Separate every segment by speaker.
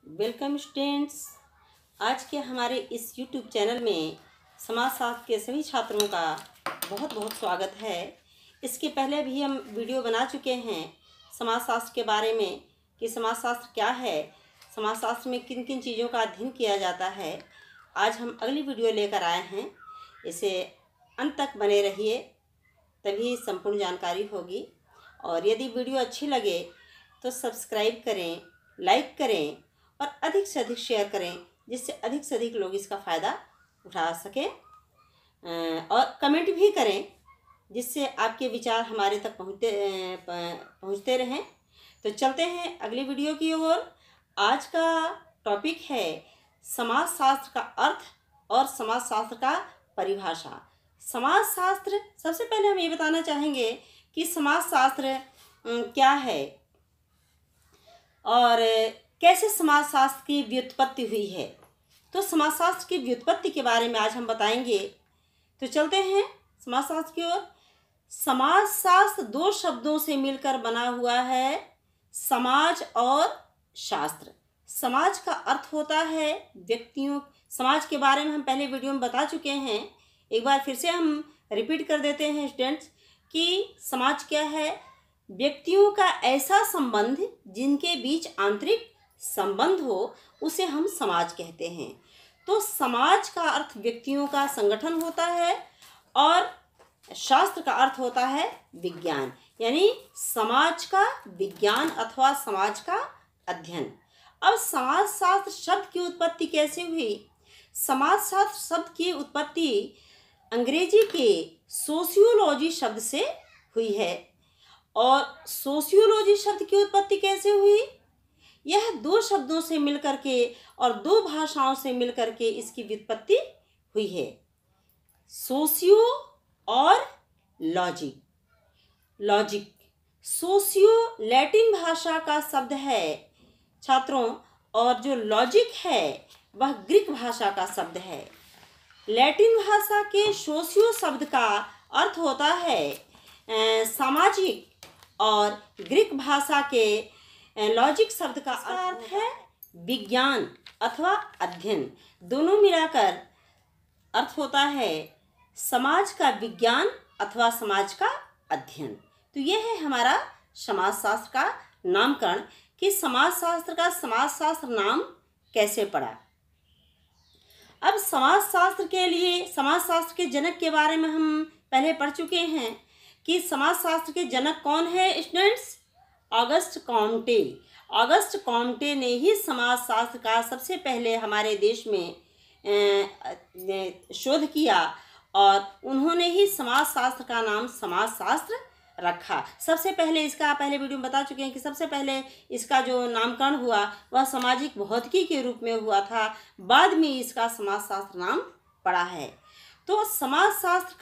Speaker 1: Welcome students. आज के हमारे इस YouTube चैनल में समाजशास्त्र के सभी छात्रों का बहुत बहुत स्वागत है। इसके पहले भी हम वीडियो बना चुके हैं समाजशास्त्र के बारे में कि समाजशास्त्र क्या है, समाजशास्त्र में किन किन चीज़ों का अध्ययन किया जाता है। आज हम अगली वीडियो लेकर आए हैं, इसे अंत तक बने रहिए, तभी संपूर्ण जानकारी होगी। और यदि वीडियो अच्छी लगे तो सब्सक्राइब करें, लाइक करें और अधिक से अधिक शेयर करें, जिससे अधिक से अधिक लोग इसका फ़ायदा उठा सकें। और कमेंट भी करें, जिससे आपके विचार हमारे तक पहुँचते रहें। तो चलते हैं अगली वीडियो की ओर। आज का टॉपिक है समाजशास्त्र का अर्थ और समाजशास्त्र का परिभाषा। समाजशास्त्र, सबसे पहले हम ये बताना चाहेंगे कि समाजशास्त्र क्या है और कैसे समाजशास्त्र की व्युत्पत्ति हुई है। तो समाजशास्त्र की व्युत्पत्ति के बारे में आज हम बताएंगे। तो चलते हैं समाजशास्त्र की ओर। समाजशास्त्र दो शब्दों से मिलकर बना हुआ है, समाज और शास्त्र। समाज का अर्थ होता है व्यक्तियों। समाज के बारे में हम पहले वीडियो में बता चुके हैं, एक बार फिर से हम रिपीट कर देते हैं स्टूडेंट्स कि समाज क्या है। व्यक्तियों का ऐसा संबंध जिनके बीच आंतरिक संबंध हो, उसे हम समाज कहते हैं। तो समाज का अर्थ व्यक्तियों का संगठन होता है और शास्त्र का अर्थ होता है विज्ञान, यानी समाज का विज्ञान अथवा समाज का अध्ययन। अब समाजशास्त्र शब्द की उत्पत्ति कैसे हुई? समाजशास्त्र शब्द की उत्पत्ति अंग्रेजी के सोशियोलॉजी शब्द से हुई है। और सोशियोलॉजी शब्द की उत्पत्ति कैसे हुई? यह दो शब्दों से मिलकर के और दो भाषाओं से मिलकर के इसकी व्युत्पत्ति हुई है, सोशियो और लॉजिक। लॉजिक, सोशियो लैटिन भाषा का शब्द है छात्रों, और जो लॉजिक है वह ग्रीक भाषा का शब्द है। लैटिन भाषा के सोशियो शब्द का अर्थ होता है सामाजिक, और ग्रीक भाषा के लॉजिक शब्द का अर्थ है विज्ञान अथवा अध्ययन। दोनों मिलाकर अर्थ होता है समाज का विज्ञान अथवा समाज का अध्ययन। तो यह है हमारा समाजशास्त्र का नामकरण कि समाजशास्त्र का समाजशास्त्र नाम कैसे पड़ा। अब समाजशास्त्र के लिए समाजशास्त्र के जनक के बारे में हम पहले पढ़ चुके हैं कि समाजशास्त्र के जनक कौन है students? August Comte. August Comte ने ही समाजशास्त्र का सबसे पहले हमारे देश में शोध किया और उन्होंने ही समाजशास्त्र का नाम समाजशास्त्र रखा। सबसे पहले इसका पहले वीडियो में बता चुके हैं कि सबसे पहले इसका जो नामकरण हुआ वह सामाजिक भौतिकी के रूप में हुआ था, बाद में इसका समाजशास्त्र नाम पड़ा है। तो समाजशास्त्र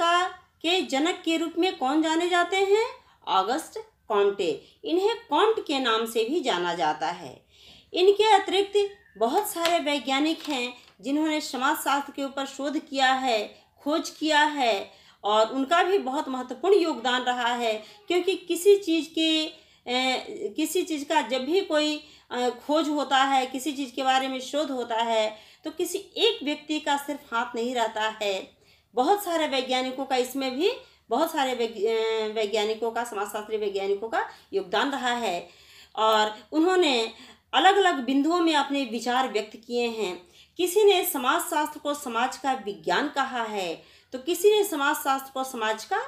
Speaker 1: के जनक के रूप में कौन जाने जाते हैं? August Comte. इन्हें कॉम्ट के नाम से भी जाना जाता है। इनके अतिरिक्त बहुत सारे वैज्ञानिक हैं जिन्होंने समाजशास्त्र के ऊपर शोध किया है, खोज किया है, और उनका भी बहुत महत्वपूर्ण योगदान रहा है। क्योंकि किसी चीज़ का जब भी कोई खोज होता है, किसी चीज़ के बारे में शोध होता है, तो किसी एक व्यक्ति का सिर्फ हाथ नहीं रहता है, बहुत सारे वैज्ञानिकों का, इसमें भी बहुत सारे वैज्ञानिकों का, समाजशास्त्री वैज्ञानिकों का योगदान रहा है। और उन्होंने अलग अलग बिंदुओं में अपने विचार व्यक्त किए हैं। किसी ने समाजशास्त्र को समाज का विज्ञान कहा है, तो किसी ने समाजशास्त्र को समाज का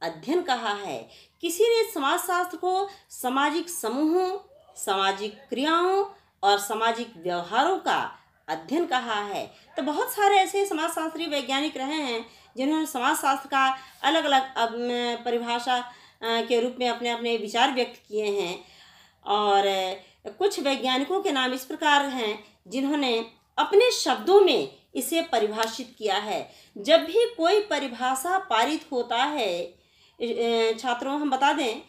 Speaker 1: अध्ययन कहा है, किसी ने समाजशास्त्र को सामाजिक समूहों, सामाजिक क्रियाओं और सामाजिक व्यवहारों का अध्ययन कहा है। तो बहुत सारे ऐसे समाजशास्त्री वैज्ञानिक रहे हैं जिन्होंने समाजशास्त्र का अलग अलग परिभाषा के रूप में अपने अपने विचार व्यक्त किए हैं। और कुछ वैज्ञानिकों के नाम इस प्रकार हैं जिन्होंने अपने शब्दों में इसे परिभाषित किया है। जब भी कोई परिभाषा पारित होता है छात्रों, हम बता दें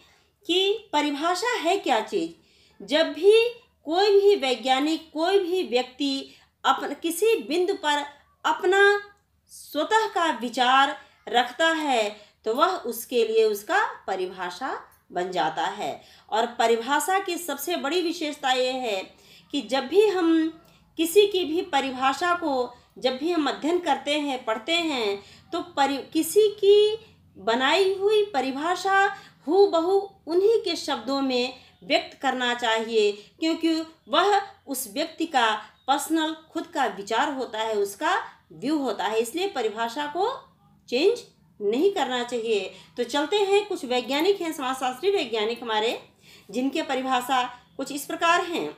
Speaker 1: कि परिभाषा है क्या चीज़। जब भी कोई भी वैज्ञानिक, कोई भी व्यक्ति किसी बिंदु पर अपना स्वतः का विचार रखता है, तो वह उसके लिए उसका परिभाषा बन जाता है। और परिभाषा की सबसे बड़ी विशेषता ये है कि जब भी हम किसी की भी परिभाषा को जब भी हम अध्ययन करते हैं, पढ़ते हैं, तो किसी की बनाई हुई परिभाषा हूबहू उन्हीं के शब्दों में व्यक्त करना चाहिए, क्योंकि वह उस व्यक्ति का पर्सनल खुद का विचार होता है, उसका व्यू होता है, इसलिए परिभाषा को चेंज नहीं करना चाहिए। तो चलते हैं, कुछ वैज्ञानिक हैं, समाजशास्त्री वैज्ञानिक हमारे, जिनके परिभाषा कुछ इस प्रकार हैं।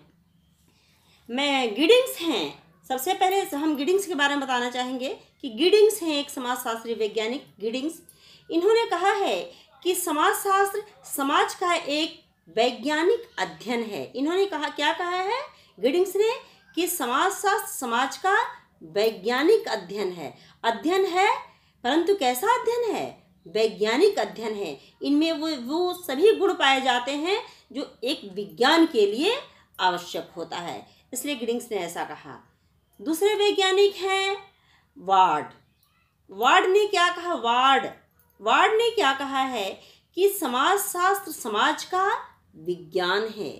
Speaker 1: गिडिंग्स हैं। सबसे पहले हम गिडिंग्स के बारे में बताना चाहेंगे कि गिडिंग्स हैं एक समाजशास्त्री वैज्ञानिक। गिडिंग्स, इन्होंने कहा है कि समाजशास्त्र समाज का एक वैज्ञानिक अध्ययन है। इन्होंने कहा, क्या कहा है गिडिंग्स ने, कि समाजशास्त्र समाज का वैज्ञानिक अध्ययन है, परंतु कैसा अध्ययन है? वैज्ञानिक अध्ययन है। इनमें वो सभी गुण पाए जाते हैं जो एक विज्ञान के लिए आवश्यक होता है, इसलिए गिडिंग्स ने ऐसा कहा। दूसरे वैज्ञानिक हैं वार्ड। वार्ड ने क्या कहा? वार्ड ने क्या कहा है कि समाजशास्त्र समाज का विज्ञान है।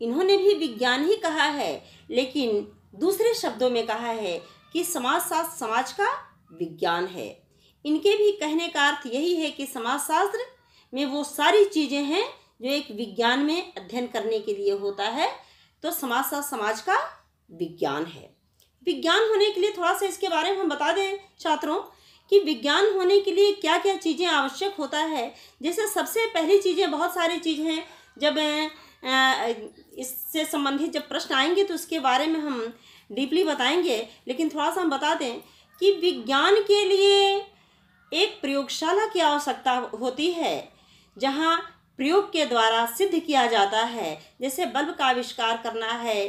Speaker 1: इन्होंने भी विज्ञान ही कहा है, लेकिन दूसरे शब्दों में कहा है कि समाजशास्त्र समाज का विज्ञान है। इनके भी कहने का अर्थ यही है कि समाजशास्त्र में वो सारी चीज़ें हैं जो एक विज्ञान में अध्ययन करने के लिए होता है, तो समाजशास्त्र समाज का विज्ञान है। विज्ञान होने के लिए थोड़ा सा इसके बारे में हम बता दें छात्रों कि विज्ञान होने के लिए क्या क्या चीज़ें आवश्यक होता है। जैसे सबसे पहली चीज़ें, बहुत सारी चीज़ें हैं, जब इससे संबंधित जब प्रश्न आएंगे तो उसके बारे में हम डीपली बताएंगे, लेकिन थोड़ा सा हम बता दें कि विज्ञान के लिए एक प्रयोगशाला की आवश्यकता होती है, जहाँ प्रयोग के द्वारा सिद्ध किया जाता है। जैसे बल्ब का आविष्कार करना है,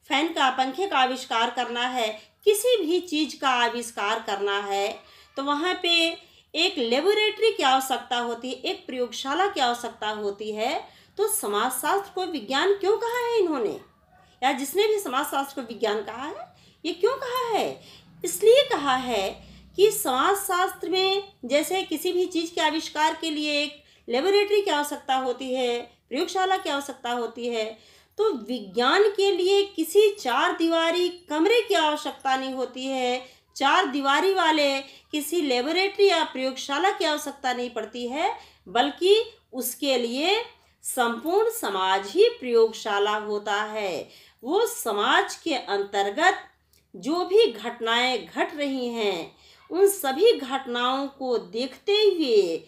Speaker 1: फैन का, पंखे का आविष्कार करना है, किसी भी चीज़ का आविष्कार करना है, तो वहाँ पे एक लेबोरेटरी की आवश्यकता होती है, एक प्रयोगशाला की आवश्यकता होती है। तो समाजशास्त्र को विज्ञान क्यों कहा है इन्होंने, या जिसने भी समाजशास्त्र को विज्ञान कहा है, ये क्यों कहा है? इसलिए कहा है कि समाजशास्त्र में जैसे किसी भी चीज़ के आविष्कार के लिए एक लेबोरेटरी की आवश्यकता होती है, प्रयोगशाला की आवश्यकता होती है, तो विज्ञान के लिए किसी 4 दीवारी कमरे की आवश्यकता नहीं होती है, 4 दीवारी वाले किसी लेबोरेटरी या प्रयोगशाला की आवश्यकता नहीं पड़ती है, बल्कि उसके लिए संपूर्ण समाज ही प्रयोगशाला होता है। वो समाज के अंतर्गत जो भी घटनाएं घट रही हैं, उन सभी घटनाओं को देखते हुए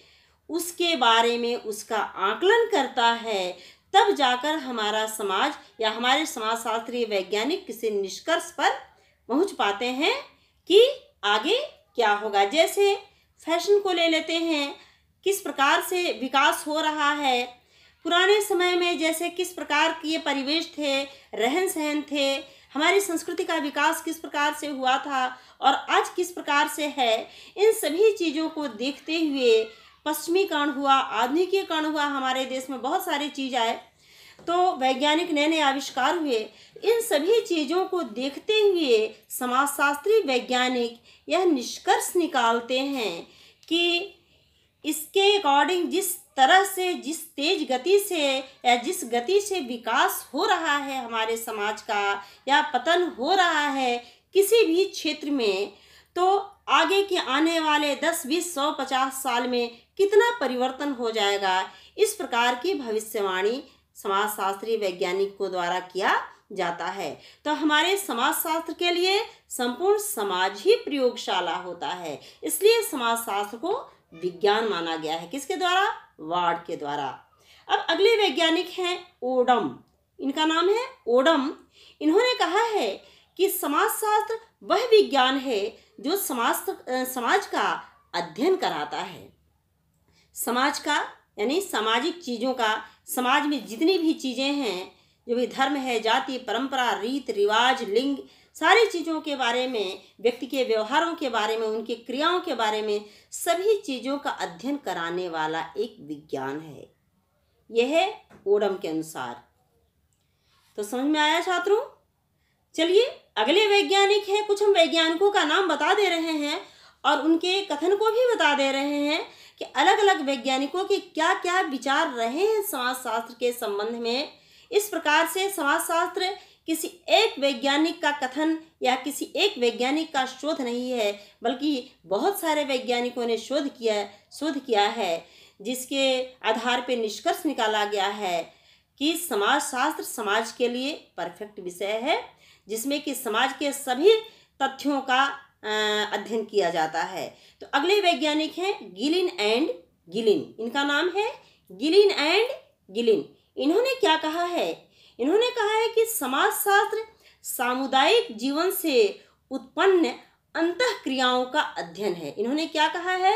Speaker 1: उसके बारे में उसका आकलन करता है, तब जाकर हमारा समाज या हमारे समाजशास्त्रीय वैज्ञानिक किसी निष्कर्ष पर पहुंच पाते हैं कि आगे क्या होगा। जैसे फैशन को ले लेते हैं, किस प्रकार से विकास हो रहा है। पुराने समय में जैसे किस प्रकार के परिवेश थे, रहन सहन थे, हमारी संस्कृति का विकास किस प्रकार से हुआ था और आज किस प्रकार से है, इन सभी चीज़ों को देखते हुए पश्चिमीकरण हुआ, आधुनिकीकरण हुआ, हमारे देश में बहुत सारी चीज़ आए, तो वैज्ञानिक नए नए आविष्कार हुए। इन सभी चीज़ों को देखते हुए समाजशास्त्री वैज्ञानिक यह निष्कर्ष निकालते हैं कि इसके अकॉर्डिंग जिस तरह से, जिस तेज गति से या जिस गति से विकास हो रहा है हमारे समाज का या पतन हो रहा है किसी भी क्षेत्र में, तो आगे के आने वाले 10, 20, 100, 50 साल में कितना परिवर्तन हो जाएगा, इस प्रकार की भविष्यवाणी समाजशास्त्री वैज्ञानिकों द्वारा किया जाता है। तो हमारे समाजशास्त्र के लिए संपूर्ण समाज ही प्रयोगशाला होता है, इसलिए समाजशास्त्र को विज्ञान माना गया है। किसके द्वारा? वार्ड के द्वारा। अब अगले वैज्ञानिक हैं ओडम, इनका नाम है ओडम। इन्होंने कहा है कि समाजशास्त्र वह विज्ञान है जो समाज का अध्ययन कराता है। समाज का यानी सामाजिक चीज़ों का, समाज में जितनी भी चीज़ें हैं, जो भी धर्म है, जाति, परंपरा, रीत रिवाज, लिंग, सारी चीज़ों के बारे में, व्यक्ति के व्यवहारों के बारे में, उनकी क्रियाओं के बारे में, सभी चीज़ों का अध्ययन कराने वाला एक विज्ञान है। यह है ओडम के अनुसार। तो समझ में आया छात्रों? चलिए अगले वैज्ञानिक हैं, कुछ हम वैज्ञानिकों का नाम बता दे रहे हैं और उनके कथन को भी बता दे रहे हैं कि अलग अलग वैज्ञानिकों के क्या क्या विचार रहे हैं समाजशास्त्र के संबंध में। इस प्रकार से समाजशास्त्र किसी एक वैज्ञानिक का कथन या किसी एक वैज्ञानिक का शोध नहीं है, बल्कि बहुत सारे वैज्ञानिकों ने शोध किया है, जिसके आधार पर निष्कर्ष निकाला गया है कि समाजशास्त्र समाज के लिए परफेक्ट विषय है, जिसमें कि समाज के सभी तथ्यों का अध्ययन किया जाता है। तो अगले वैज्ञानिक हैं गिलिन एंड गिलिन। इनका नाम है गिलिन एंड गिलिन। इन्होंने क्या कहा है? इन्होंने कहा है कि समाजशास्त्र सामुदायिक जीवन से उत्पन्न अंतःक्रियाओं का अध्ययन है। इन्होंने क्या कहा है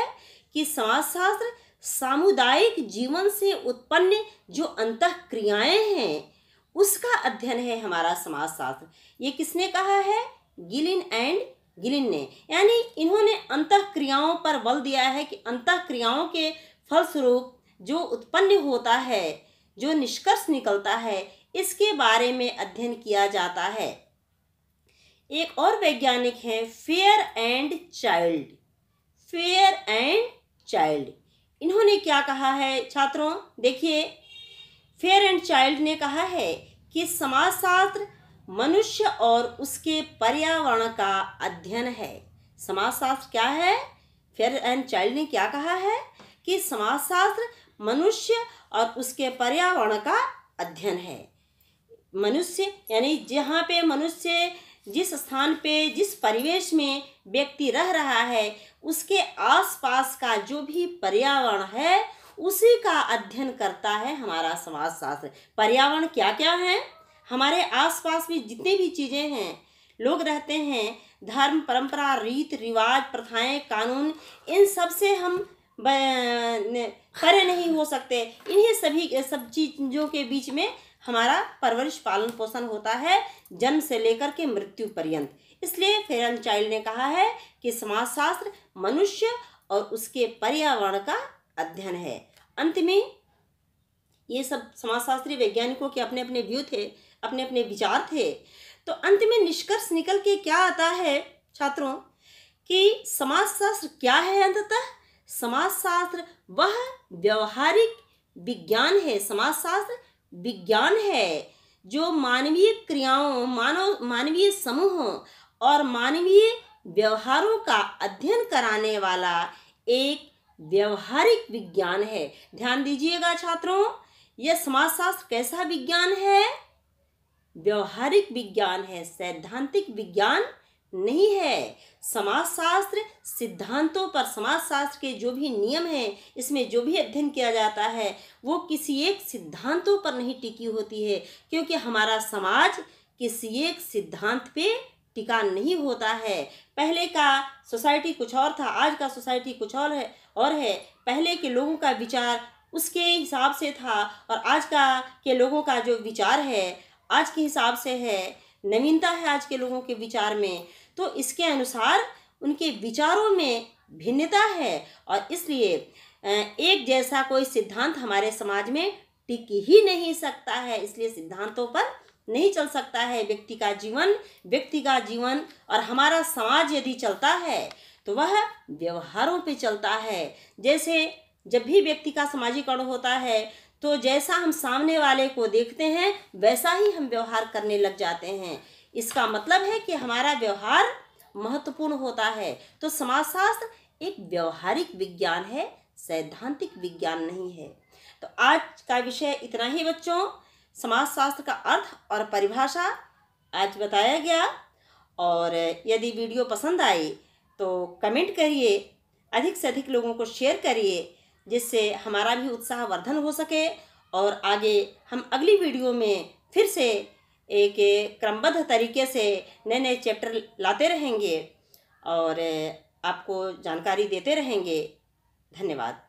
Speaker 1: कि समाजशास्त्र सामुदायिक जीवन से उत्पन्न जो अंतःक्रियाएं हैं उसका अध्ययन है हमारा समाजशास्त्र। ये किसने कहा है? गिलिन एंड गिलिन ने। यानी इन्होंने अंतःक्रियाओं पर बल दिया है कि अंतःक्रियाओं के फलस्वरूप जो उत्पन्न होता है, जो निष्कर्ष निकलता है, इसके बारे में अध्ययन किया जाता है। एक और वैज्ञानिक है fair and child. Fair and child, इन्होंने क्या कहा है छात्रों? देखिए, फेयर एंड चाइल्ड ने कहा है कि समाजशास्त्र मनुष्य और उसके पर्यावरण का अध्ययन है। समाजशास्त्र क्या है? फेयर एंड चाइल्ड ने क्या कहा है कि समाजशास्त्र मनुष्य और उसके पर्यावरण का अध्ययन है। मनुष्य यानी जहाँ पे मनुष्य जिस स्थान पे, जिस परिवेश में व्यक्ति रह रहा है, उसके आसपास का जो भी पर्यावरण है उसी का अध्ययन करता है हमारा समाजशास्त्र। पर्यावरण क्या क्या है? हमारे आसपास भी जितनी भी चीज़ें हैं, लोग रहते हैं, धर्म, परंपरा, रीत रिवाज, प्रथाएं, कानून, इन सब से हम परे नहीं हो सकते। इन्हीं सब चीज़ों के बीच में हमारा परवरिश, पालन पोषण होता है, जन्म से लेकर के मृत्यु पर्यंत। इसलिए फेयर एंड चाइल्ड ने कहा है कि समाजशास्त्र मनुष्य और उसके पर्यावरण का अध्ययन है। अंत में ये सब समाजशास्त्री वैज्ञानिकों के अपने अपने व्यू थे, अपने अपने विचार थे। तो अंत में निष्कर्ष निकल के क्या आता है छात्रों कि समाजशास्त्र क्या है? अंततः समाजशास्त्र वह व्यवहारिक विज्ञान है, समाजशास्त्र विज्ञान है जो मानवीय क्रियाओं, मानवीय समूहों और मानवीय व्यवहारों का अध्ययन कराने वाला एक व्यवहारिक विज्ञान है। ध्यान दीजिएगा छात्रों, यह समाजशास्त्र कैसा विज्ञान है? व्यवहारिक विज्ञान है, सैद्धांतिक विज्ञान नहीं है। समाजशास्त्र सिद्धांतों पर, समाजशास्त्र के जो भी नियम हैं, इसमें जो भी अध्ययन किया जाता है वो किसी एक सिद्धांतों पर नहीं टिकी होती है, क्योंकि हमारा समाज किसी एक सिद्धांत पे टिका नहीं होता है। पहले का सोसाइटी कुछ और था, आज का सोसाइटी कुछ और है। पहले के लोगों का विचार उसके हिसाब से था और आज के लोगों का जो विचार है आज के हिसाब से है, नवीनता है आज के लोगों के विचार में। तो इसके अनुसार उनके विचारों में भिन्नता है और इसलिए एक जैसा कोई सिद्धांत हमारे समाज में टिक ही नहीं सकता है। इसलिए सिद्धांतों पर नहीं चल सकता है व्यक्ति का जीवन और हमारा समाज यदि चलता है तो वह व्यवहारों पे चलता है। जैसे जब भी व्यक्ति का समाजीकरण होता है तो जैसा हम सामने वाले को देखते हैं वैसा ही हम व्यवहार करने लग जाते हैं। इसका मतलब है कि हमारा व्यवहार महत्वपूर्ण होता है। तो समाजशास्त्र एक व्यवहारिक विज्ञान है, सैद्धांतिक विज्ञान नहीं है। तो आज का विषय इतना ही बच्चों। समाजशास्त्र का अर्थ और परिभाषा आज बताया गया। और यदि वीडियो पसंद आई तो कमेंट करिए, अधिक से अधिक लोगों को शेयर करिए, जिससे हमारा भी उत्साह वर्धन हो सके और आगे हम अगली वीडियो में फिर से एक क्रमबद्ध तरीके से नए नए चैप्टर लाते रहेंगे और आपको जानकारी देते रहेंगे। धन्यवाद।